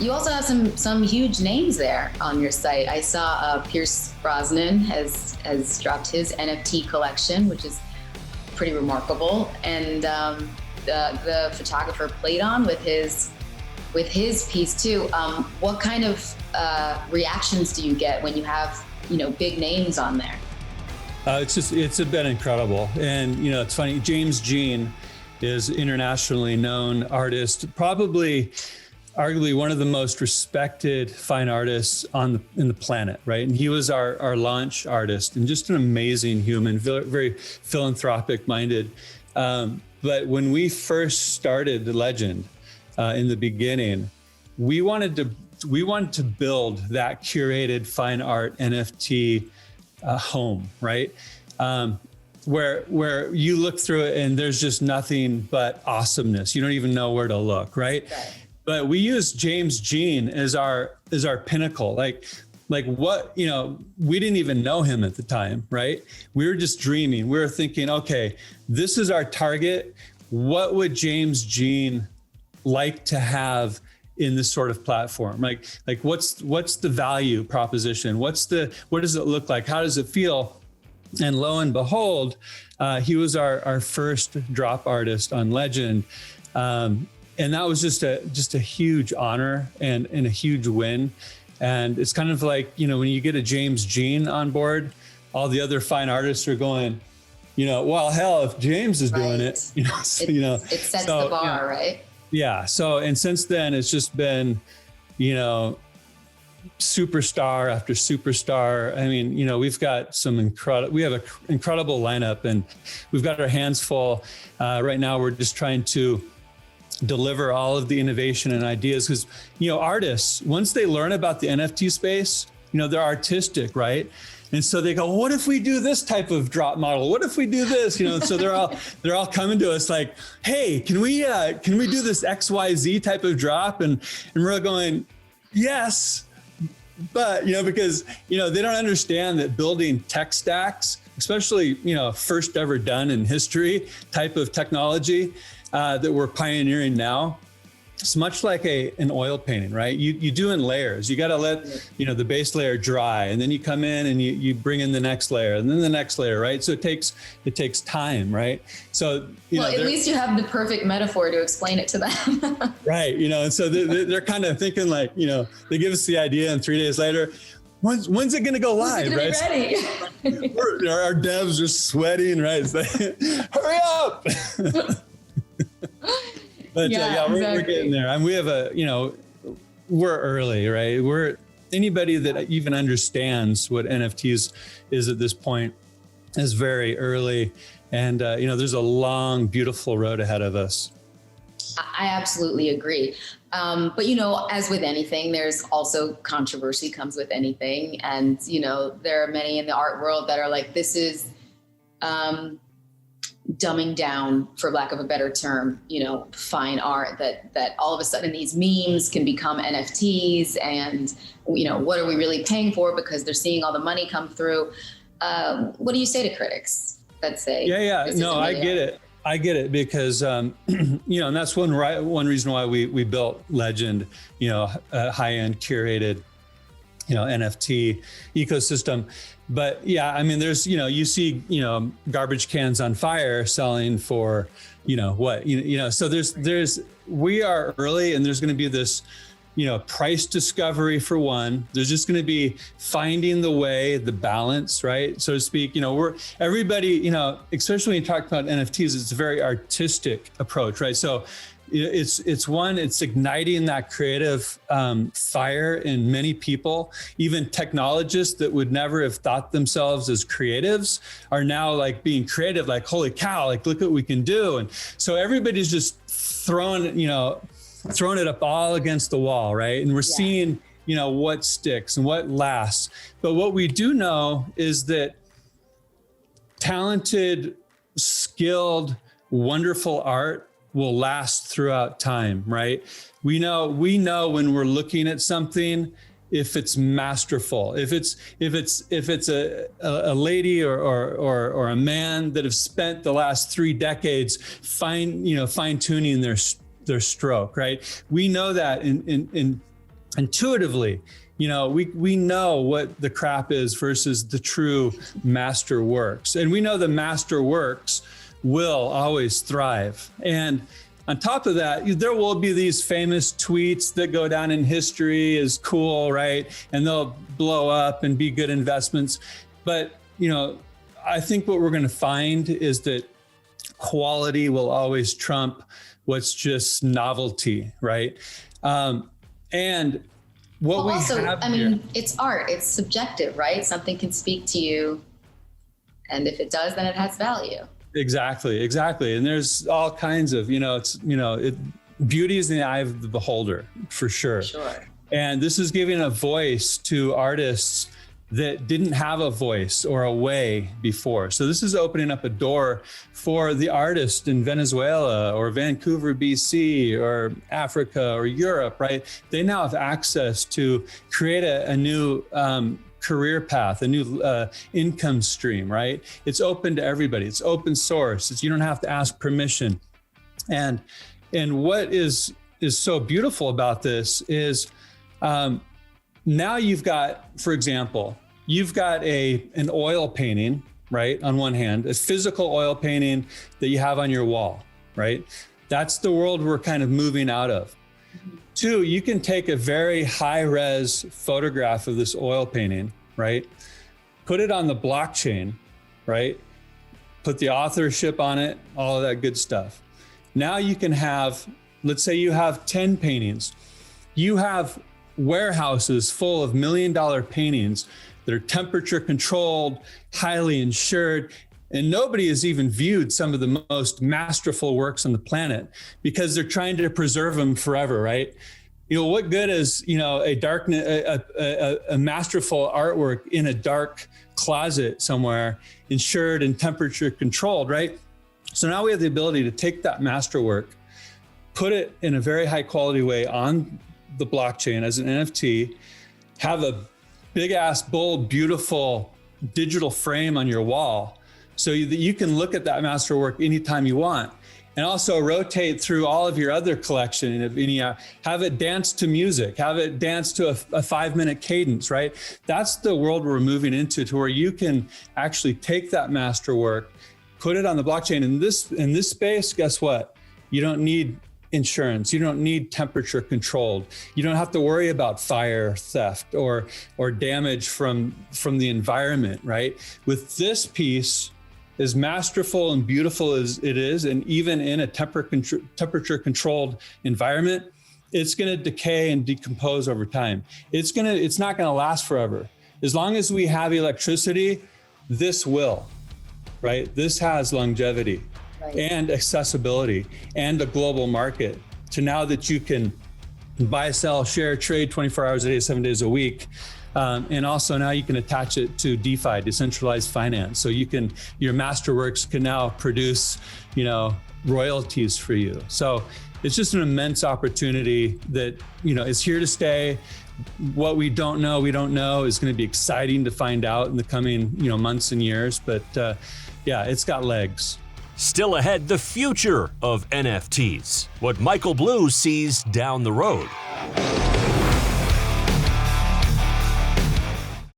You also have some huge names there on your site. I saw Pierce Brosnan has dropped his NFT collection, which is pretty remarkable, and the photographer Playdon with his piece too. What kind of reactions do you get when you have big names on there? It's been incredible, and it's funny. James Jean is internationally known artist, probably arguably one of the most respected fine artists in the planet, right? And he was our launch artist, and just an amazing human, very philanthropic minded. But when we first started the Legend in the beginning, we wanted to build that curated fine art NFT home, right? Where you look through it and there's just nothing but awesomeness. You don't even know where to look, right? But we use James Jean as our pinnacle. Like what, we didn't even know him at the time, right? We were just dreaming. We were thinking, okay, this is our target. What would James Jean like to have in this sort of platform? Like what's the value proposition? What does it look like? How does it feel? And lo and behold, he was our first drop artist on Legend. And that was just a huge honor and a huge win. And it's kind of like, when you get a James Jean on board, all the other fine artists are going, well, hell, if James is doing it, it sets the bar, right? Yeah. So, and since then it's just been, superstar after superstar. I mean, we've got we have an incredible lineup, and we've got our hands full. Right now we're just trying to deliver all of the innovation and ideas, because artists, once they learn about the NFT space, they're artistic, right? And so they go, what if we do this type of drop model? What if we do this? And so they're all coming to us like, hey, can we do this XYZ type of drop? And we're going, yes, but because they don't understand that building tech stacks, especially first ever done in history type of technology, that we're pioneering now. It's much like an oil painting, right? You do in layers. You got to let the base layer dry, and then you come in and you bring in the next layer, and then the next layer, right? So it takes time, right? So at least you have the perfect metaphor to explain it to them, right? And so they're kind of thinking like, they give us the idea, and 3 days later, when's it going to go live, right? Ready? Our devs are sweating, right? It's like, hurry up! But exactly. We're getting there. And we have we're early, right? Anybody that even understands what NFTs is at this point is very early. And, there's a long, beautiful road ahead of us. I absolutely agree. But, as with anything, there's also controversy comes with anything. And, there are many in the art world that are like, this is, dumbing down, for lack of a better term, fine art, that all of a sudden these memes can become NFTs, and what are we really paying for, because they're seeing all the money come through. What do you say to critics that say, no, I get it because and that's one reason why we built Legend, a high-end curated NFT ecosystem. But I mean, there's, you see, garbage cans on fire selling for, so we are early, and there's going to be this, price discovery for one. There's just going to be finding the balance, right? So to speak, everybody, especially when you talk about NFTs, it's a very artistic approach, right? So it's igniting that creative fire in many people. Even technologists that would never have thought themselves as creatives are now like being creative, like, holy cow, like look what we can do. And so everybody's just throwing it up all against the wall, right? And we're seeing, what sticks and what lasts. But what we do know is that talented, skilled, wonderful art will last throughout time, right? We know when we're looking at something, if it's masterful, if it's a lady or a man that have spent the last 3 decades fine tuning their stroke, right? We know that in intuitively, we know what the crap is versus the true master works. And we know the master works will always thrive. And on top of that, there will be these famous tweets that go down in history as cool, right? And they'll blow up and be good investments. But, I think what we're going to find is that quality will always trump what's just novelty, right? And what we also, have it's art, it's subjective, right? Something can speak to you, and if it does, then it has value. Exactly. And there's all kinds of, beauty is in the eye of the beholder, for sure. Sure. And this is giving a voice to artists that didn't have a voice or a way before. So this is opening up a door for the artist in Venezuela or Vancouver, BC, or Africa or Europe, right? They now have access to create a new career path, a new income stream, right? It's open to everybody. It's open source. You don't have to ask permission. And what is so beautiful about this is now you've got, for example, you've got an oil painting, right? On one hand, a physical oil painting that you have on your wall, right? That's the world we're kind of moving out of. Two, you can take a very high-res photograph of this oil painting, right? Put it on the blockchain, right? Put the authorship on it, all of that good stuff. Now you can have, let's say you have 10 paintings. You have warehouses full of $1 million paintings that are temperature controlled, highly insured, and nobody has even viewed some of the most masterful works on the planet because they're trying to preserve them forever, right? What good is, a masterful artwork in a dark closet somewhere, insured and temperature controlled, right? So now we have the ability to take that masterwork, put it in a very high quality way on the blockchain as an NFT, have a big ass, bold, beautiful digital frame on your wall so that you can look at that masterwork anytime you want, and also rotate through all of your other collection of any, have it dance to music, have it dance to a 5-minute cadence, right? That's the world we're moving into, to where you can actually take that masterwork, put it on the blockchain. In this space, guess what? You don't need insurance. You don't need temperature controlled. You don't have to worry about fire, theft, or damage from the environment, right? With this piece, as masterful and beautiful as it is, and even in a temperature controlled environment, it's going to decay and decompose over time. It's not going to last forever. As long as we have electricity, this will, right? This has longevity. Right. And accessibility and a global market, to now that you can buy, sell, share, trade 24 hours a day, 7 days a week. And also now you can attach it to DeFi, decentralized finance. So your masterworks can now produce, royalties for you. So it's just an immense opportunity that, is here to stay. What we don't know is going to be exciting to find out in the coming, months and years. But yeah, it's got legs. Still ahead, the future of NFTs, what Michael Blue sees down the road.